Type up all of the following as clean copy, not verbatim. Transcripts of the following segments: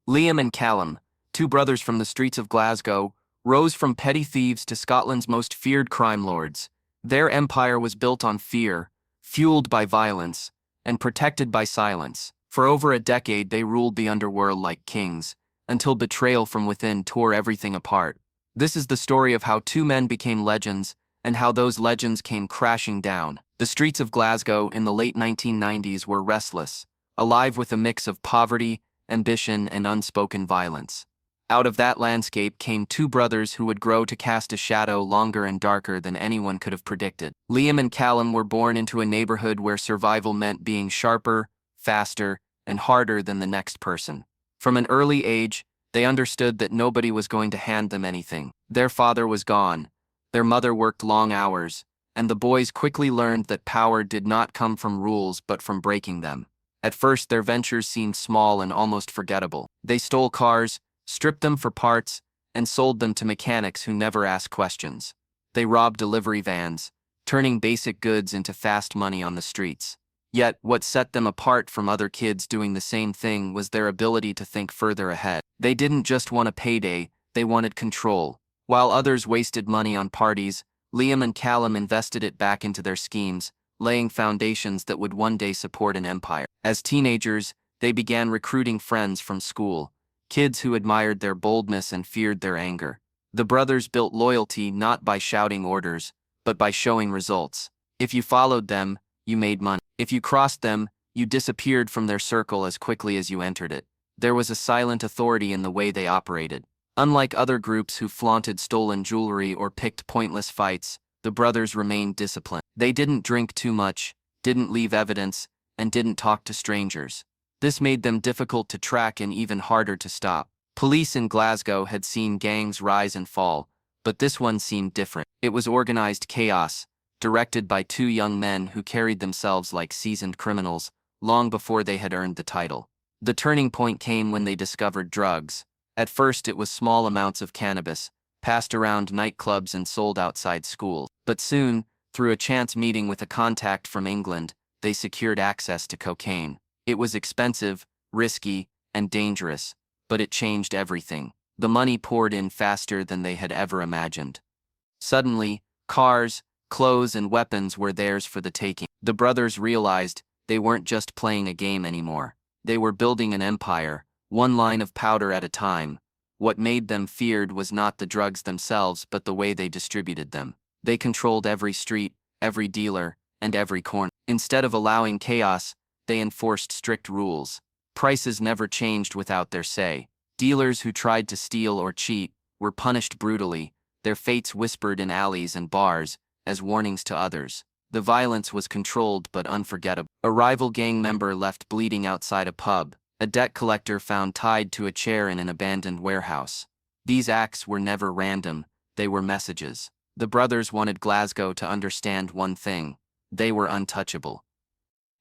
Liam and Callum, two brothers from the streets of Glasgow, rose from petty thieves to Scotland's most feared crime lords. Their empire was built on fear, fueled by violence, and protected by silence. For over a decade they ruled the underworld like kings, until betrayal from within tore everything apart. This is the story of how two men became legends, and how those legends came crashing down. The streets of Glasgow in the late 1990s were restless, alive with a mix of poverty, ambition, and unspoken violence. Out of that landscape came two brothers who would grow to cast a shadow longer and darker than anyone could have predicted. Liam and Callum were born into a neighborhood where survival meant being sharper, faster, and harder than the next person. From an early age, they understood that nobody was going to hand them anything. Their father was gone, their mother worked long hours, and the boys quickly learned that power did not come from rules but from breaking them. At first, their ventures seemed small and almost forgettable. They stole cars, stripped them for parts, and sold them to mechanics who never asked questions. They robbed delivery vans, turning basic goods into fast money on the streets. Yet, what set them apart from other kids doing the same thing was their ability to think further ahead. They didn't just want a payday, they wanted control. While others wasted money on parties, Liam and Callum invested it back into their schemes, laying foundations that would one day support an empire. As teenagers, they began recruiting friends from school, kids who admired their boldness and feared their anger. The brothers built loyalty not by shouting orders, but by showing results. If you followed them, you made money. If you crossed them, you disappeared from their circle as quickly as you entered it. There was a silent authority in the way they operated. Unlike other groups who flaunted stolen jewelry or picked pointless fights, the brothers remained disciplined. They didn't drink too much, didn't leave evidence, and didn't talk to strangers. This made them difficult to track and even harder to stop. Police in Glasgow had seen gangs rise and fall, but this one seemed different. It was organized chaos, directed by two young men who carried themselves like seasoned criminals, long before they had earned the title. The turning point came when they discovered drugs. At first it was small amounts of cannabis, passed around nightclubs and sold outside schools. But soon, through a chance meeting with a contact from England, they secured access to cocaine. It was expensive, risky, and dangerous, but it changed everything. The money poured in faster than they had ever imagined. Suddenly, cars, clothes, and weapons were theirs for the taking. The brothers realized they weren't just playing a game anymore. They were building an empire, one line of powder at a time. What made them feared was not the drugs themselves but the way they distributed them. They controlled every street, every dealer, and every corner. Instead of allowing chaos, they enforced strict rules. Prices never changed without their say. Dealers who tried to steal or cheat were punished brutally, their fates whispered in alleys and bars as warnings to others. The violence was controlled but unforgettable. A rival gang member left bleeding outside a pub. A debt collector found tied to a chair in an abandoned warehouse. These acts were never random, they were messages. The brothers wanted Glasgow to understand one thing: they were untouchable.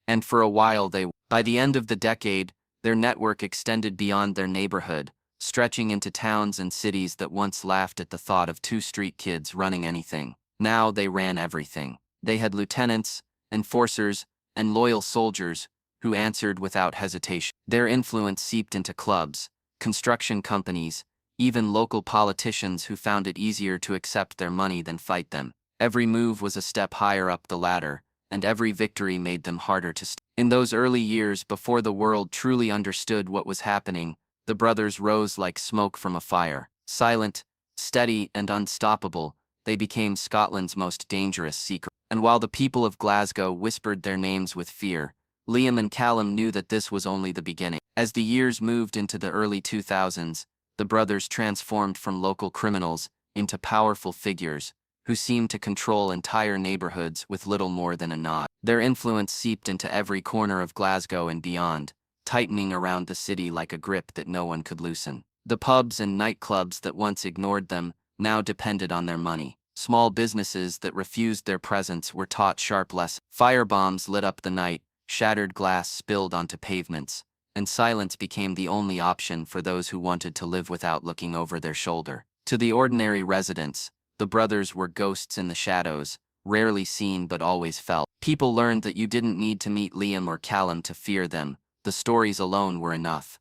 And for a while by the end of the decade, their network extended beyond their neighborhood, stretching into towns and cities that once laughed at the thought of two street kids running anything. Now they ran everything. They had lieutenants, enforcers, and loyal soldiers who answered without hesitation. Their influence seeped into clubs, construction companies, even local politicians who found it easier to accept their money than fight them. Every move was a step higher up the ladder, and every victory made them harder to stop. In those early years, before the world truly understood what was happening, the brothers rose like smoke from a fire. Silent, steady, and unstoppable, they became Scotland's most dangerous secret. And while the people of Glasgow whispered their names with fear, Liam and Callum knew that this was only the beginning. As the years moved into the early 2000s, the brothers transformed from local criminals into powerful figures who seemed to control entire neighborhoods with little more than a nod. Their influence seeped into every corner of Glasgow and beyond, tightening around the city like a grip that no one could loosen. The pubs and nightclubs that once ignored them now depended on their money. Small businesses that refused their presence were taught sharp lessons. Firebombs lit up the night, shattered glass spilled onto pavements, and silence became the only option for those who wanted to live without looking over their shoulder. To the ordinary residents, the brothers were ghosts in the shadows, rarely seen but always felt. People learned that you didn't need to meet Liam or Callum to fear them. The stories alone were enough.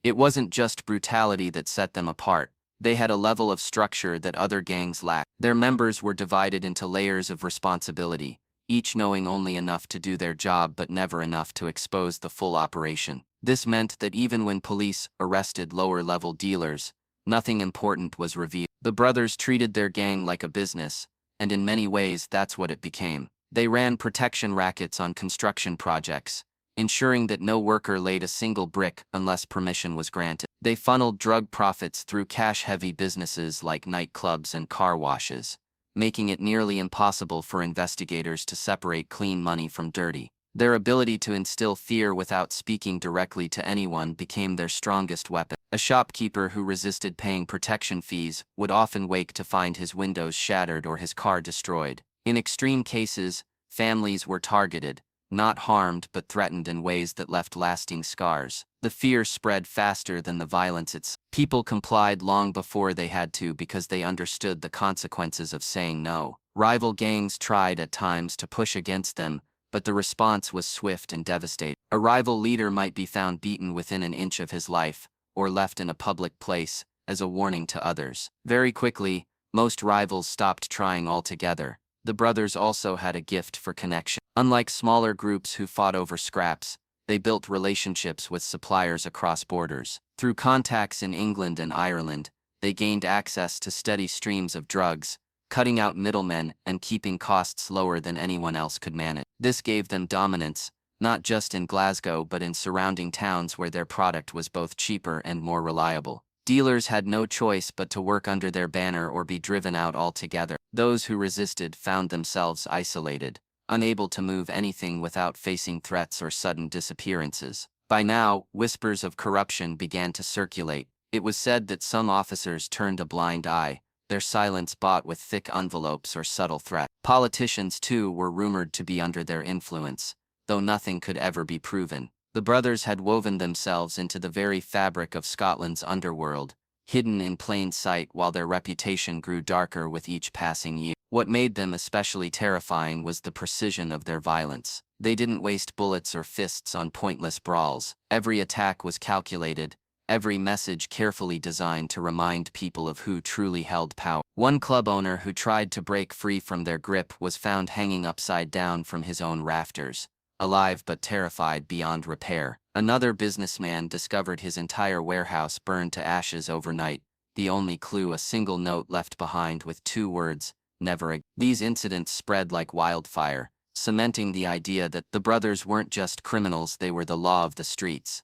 It wasn't just brutality that set them apart. They had a level of structure that other gangs lacked. Their members were divided into layers of responsibility, each knowing only enough to do their job but never enough to expose the full operation. This meant that even when police arrested lower-level dealers, nothing important was revealed. The brothers treated their gang like a business, and in many ways that's what it became. They ran protection rackets on construction projects, ensuring that no worker laid a single brick unless permission was granted. They funneled drug profits through cash-heavy businesses like nightclubs and car washes, making it nearly impossible for investigators to separate clean money from dirty. Their ability to instill fear without speaking directly to anyone became their strongest weapon. A shopkeeper who resisted paying protection fees would often wake to find his windows shattered or his car destroyed. In extreme cases, families were targeted, not harmed but threatened in ways that left lasting scars. The fear spread faster than the violence itself. People complied long before they had to because they understood the consequences of saying no. Rival gangs tried at times to push against them, but the response was swift and devastating. A rival leader might be found beaten within an inch of his life, or left in a public place, as a warning to others. Very quickly, most rivals stopped trying altogether. The brothers also had a gift for connection. Unlike smaller groups who fought over scraps, they built relationships with suppliers across borders. Through contacts in England and Ireland, they gained access to steady streams of drugs, cutting out middlemen and keeping costs lower than anyone else could manage. This gave them dominance, not just in Glasgow but in surrounding towns where their product was both cheaper and more reliable. Dealers had no choice but to work under their banner or be driven out altogether. Those who resisted found themselves isolated, unable to move anything without facing threats or sudden disappearances. By now, whispers of corruption began to circulate. It was said that some officers turned a blind eye, their silence bought with thick envelopes or subtle threats. Politicians, too, were rumored to be under their influence, though nothing could ever be proven. The brothers had woven themselves into the very fabric of Scotland's underworld, hidden in plain sight while their reputation grew darker with each passing year. What made them especially terrifying was the precision of their violence. They didn't waste bullets or fists on pointless brawls. Every attack was calculated, every message carefully designed to remind people of who truly held power. One club owner who tried to break free from their grip was found hanging upside down from his own rafters, alive but terrified beyond repair. Another businessman discovered his entire warehouse burned to ashes overnight, the only clue a single note left behind with 2 words, "Never again." These incidents spread like wildfire, cementing the idea that the brothers weren't just criminals, they were the law of the streets.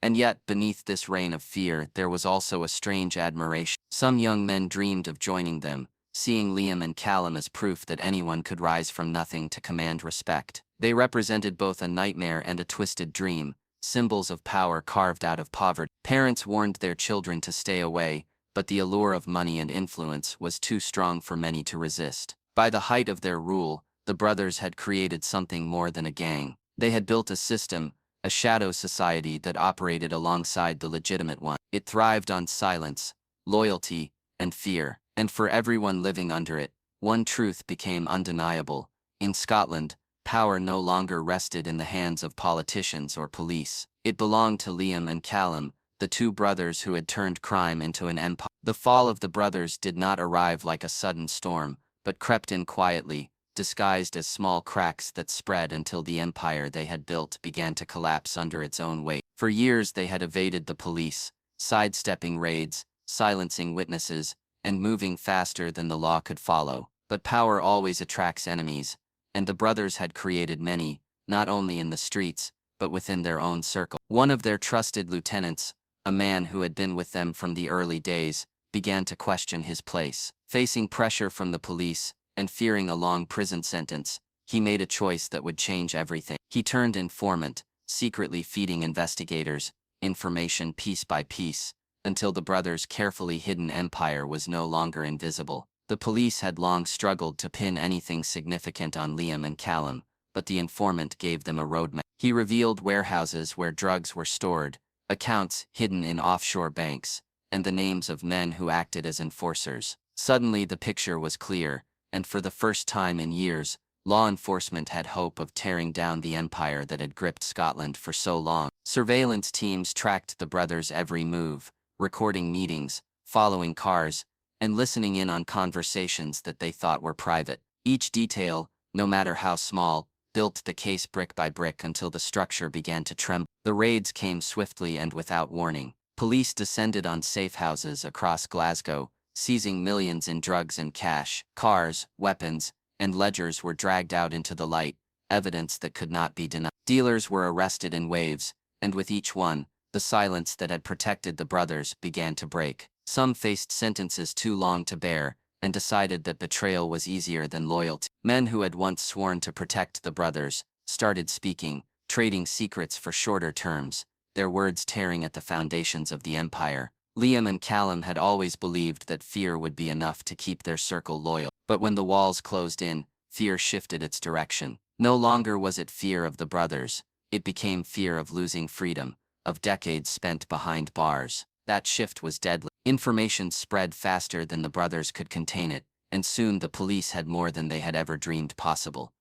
And yet, beneath this reign of fear, there was also a strange admiration. Some young men dreamed of joining them, seeing Liam and Callum as proof that anyone could rise from nothing to command respect. They represented both a nightmare and a twisted dream, symbols of power carved out of poverty. Parents warned their children to stay away, but the allure of money and influence was too strong for many to resist. By the height of their rule, the brothers had created something more than a gang. They had built a system, a shadow society that operated alongside the legitimate one. It thrived on silence, loyalty, and fear, and for everyone living under it, one truth became undeniable. In Scotland, power no longer rested in the hands of politicians or police. It belonged to Liam and Callum, the 2 brothers who had turned crime into an empire. The fall of the brothers did not arrive like a sudden storm, but crept in quietly, disguised as small cracks that spread until the empire they had built began to collapse under its own weight. For years they had evaded the police, sidestepping raids, silencing witnesses, and moving faster than the law could follow. But power always attracts enemies, and the brothers had created many, not only in the streets, but within their own circle. One of their trusted lieutenants, a man who had been with them from the early days, began to question his place. Facing pressure from the police, and fearing a long prison sentence, he made a choice that would change everything. He turned informant, secretly feeding investigators information piece by piece, until the brothers' carefully hidden empire was no longer invisible. The police had long struggled to pin anything significant on Liam and Callum, but the informant gave them a roadmap. He revealed warehouses where drugs were stored, accounts hidden in offshore banks, and the names of men who acted as enforcers. Suddenly the picture was clear, and for the first time in years, Law enforcement had hope of tearing down the empire that had gripped Scotland for so long. Surveillance teams tracked the brothers' every move, recording meetings, following cars, and listening in on conversations that they thought were private. Each detail, no matter how small, built the case brick by brick until the structure began to tremble. The raids came swiftly and without warning. Police descended on safe houses across Glasgow, seizing millions in drugs and cash. Cars, weapons, and ledgers were dragged out into the light, evidence that could not be denied. Dealers were arrested in waves, and with each one, the silence that had protected the brothers began to break. Some faced sentences too long to bear, and decided that betrayal was easier than loyalty. Men who had once sworn to protect the brothers started speaking, trading secrets for shorter terms, their words tearing at the foundations of the empire. Liam and Callum had always believed that fear would be enough to keep their circle loyal. But when the walls closed in, fear shifted its direction. No longer was it fear of the brothers, it became fear of losing freedom, of decades spent behind bars. That shift was deadly. Information spread faster than the brothers could contain it, and soon the police had more than they had ever dreamed possible.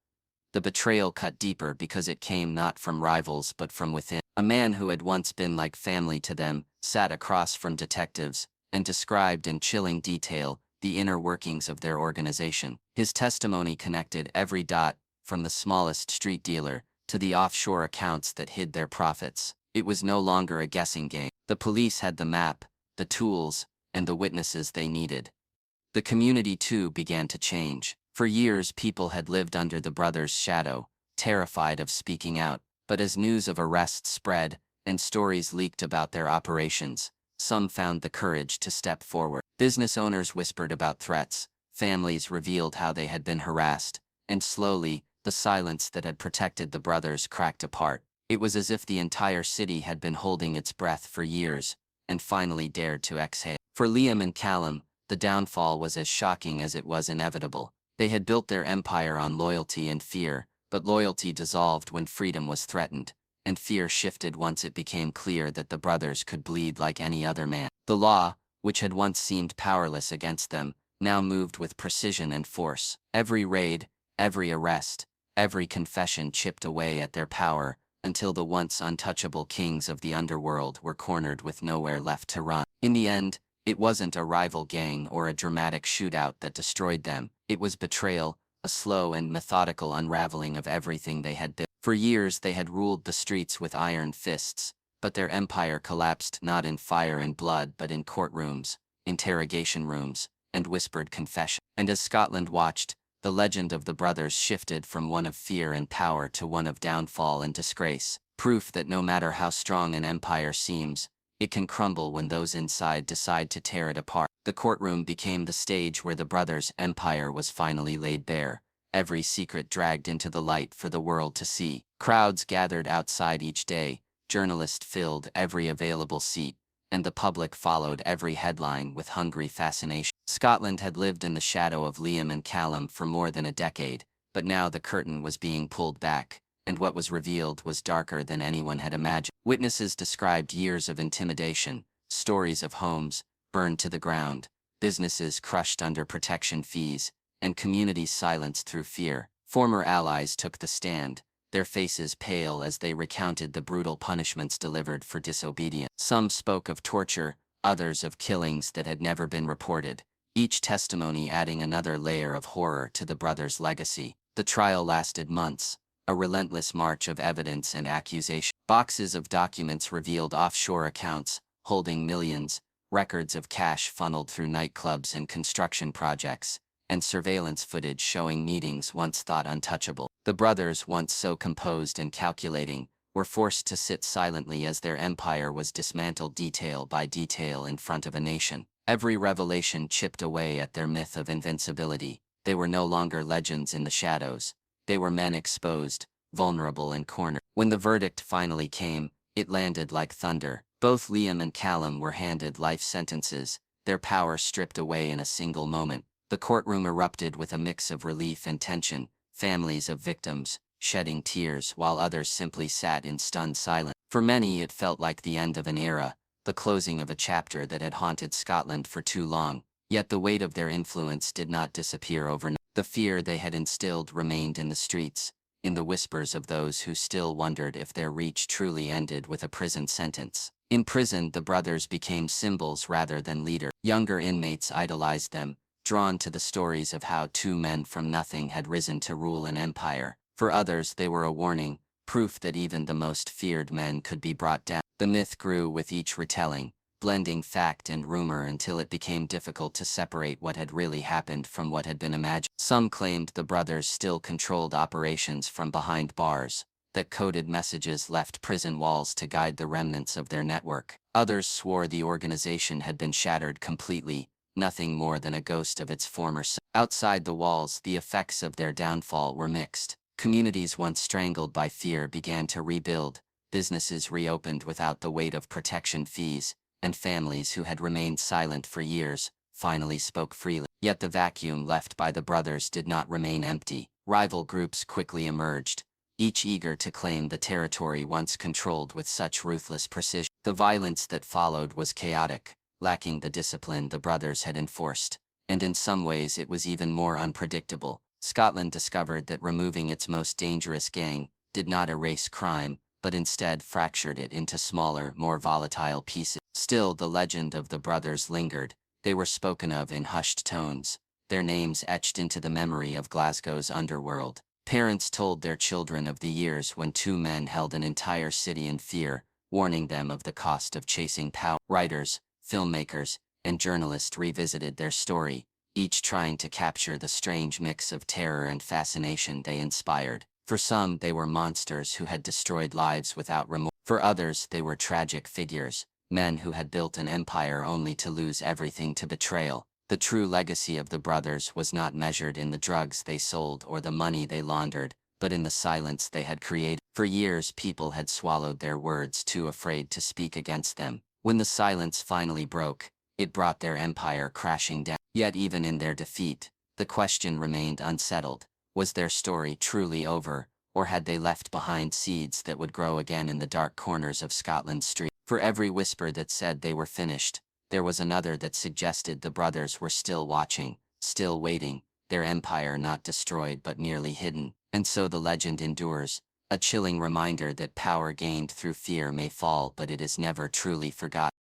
The betrayal cut deeper because it came not from rivals but from within. A man who had once been like family to them sat across from detectives and described in chilling detail the inner workings of their organization. His testimony connected every dot, from the smallest street dealer to the offshore accounts that hid their profits. It was no longer a guessing game. The police had the map, the tools, and the witnesses they needed. The community too began to change. For years people had lived under the brothers' shadow, terrified of speaking out, but as news of arrests spread, and stories leaked about their operations, some found the courage to step forward. Business owners whispered about threats, families revealed how they had been harassed, and slowly, the silence that had protected the brothers cracked apart. It was as if the entire city had been holding its breath for years, and finally dared to exhale. For Liam and Callum, the downfall was as shocking as it was inevitable. They had built their empire on loyalty and fear, but loyalty dissolved when freedom was threatened, and fear shifted once it became clear that the brothers could bleed like any other man. The law, which had once seemed powerless against them, now moved with precision and force. Every raid, every arrest, every confession chipped away at their power, until the once untouchable kings of the underworld were cornered with nowhere left to run. In the end, it wasn't a rival gang or a dramatic shootout that destroyed them. It was betrayal, a slow and methodical unraveling of everything they had built. For years they had ruled the streets with iron fists, but their empire collapsed not in fire and blood but in courtrooms, interrogation rooms, and whispered confession. And as Scotland watched, the legend of the brothers shifted from one of fear and power to one of downfall and disgrace, proof that no matter how strong an empire seems, it can crumble when those inside decide to tear it apart. The courtroom became the stage where the brothers' empire was finally laid bare, every secret dragged into the light for the world to see. Crowds gathered outside each day, journalists filled every available seat, and the public followed every headline with hungry fascination. Scotland had lived in the shadow of Liam and Callum for more than a decade, but now the curtain was being pulled back, and what was revealed was darker than anyone had imagined. Witnesses described years of intimidation, stories of homes burned to the ground, businesses crushed under protection fees, and communities silenced through fear. Former allies took the stand, their faces pale as they recounted the brutal punishments delivered for disobedience. Some spoke of torture, others of killings that had never been reported, each testimony adding another layer of horror to the brothers' legacy. The trial lasted months, a relentless march of evidence and accusation. Boxes of documents revealed offshore accounts, holding millions, records of cash funneled through nightclubs and construction projects, and surveillance footage showing meetings once thought untouchable. The brothers, once so composed and calculating, were forced to sit silently as their empire was dismantled detail by detail in front of a nation. Every revelation chipped away at their myth of invincibility. They were no longer legends in the shadows. They were men exposed, vulnerable and cornered. When the verdict finally came, it landed like thunder. Both Liam and Callum were handed life sentences, their power stripped away in a single moment. The courtroom erupted with a mix of relief and tension, families of victims shedding tears while others simply sat in stunned silence. For many it felt like the end of an era, the closing of a chapter that had haunted Scotland for too long, yet the weight of their influence did not disappear overnight. The fear they had instilled remained in the streets, in the whispers of those who still wondered if their reach truly ended with a prison sentence. In prison, the brothers became symbols rather than leaders. Younger inmates idolized them, drawn to the stories of how two men from nothing had risen to rule an empire. For others, they were a warning, proof that even the most feared men could be brought down. The myth grew with each retelling, blending fact and rumor until it became difficult to separate what had really happened from what had been imagined. Some claimed the brothers still controlled operations from behind bars, that coded messages left prison walls to guide the remnants of their network. Others swore the organization had been shattered completely, nothing more than a ghost of its former self. Outside the walls, the effects of their downfall were mixed. Communities once strangled by fear began to rebuild, businesses reopened without the weight of protection fees, and families who had remained silent for years finally spoke freely. Yet the vacuum left by the brothers did not remain empty. Rival groups quickly emerged, each eager to claim the territory once controlled with such ruthless precision. The violence that followed was chaotic, lacking the discipline the brothers had enforced, and in some ways it was even more unpredictable. Scotland discovered that removing its most dangerous gang did not erase crime, but instead fractured it into smaller, more volatile pieces. Still, the legend of the brothers lingered. They were spoken of in hushed tones, their names etched into the memory of Glasgow's underworld. Parents told their children of the years when two men held an entire city in fear, warning them of the cost of chasing power. Writers, filmmakers, and journalists revisited their story, each trying to capture the strange mix of terror and fascination they inspired. For some, they were monsters who had destroyed lives without remorse. For others, they were tragic figures, men who had built an empire only to lose everything to betrayal. The true legacy of the brothers was not measured in the drugs they sold or the money they laundered, but in the silence they had created. For years, people had swallowed their words, too afraid to speak against them. When the silence finally broke, it brought their empire crashing down. Yet even in their defeat, the question remained unsettled. Was their story truly over, or had they left behind seeds that would grow again in the dark corners of Scotland's streets? For every whisper that said they were finished, there was another that suggested the brothers were still watching, still waiting, their empire not destroyed but merely hidden. And so the legend endures, a chilling reminder that power gained through fear may fall, but it is never truly forgotten.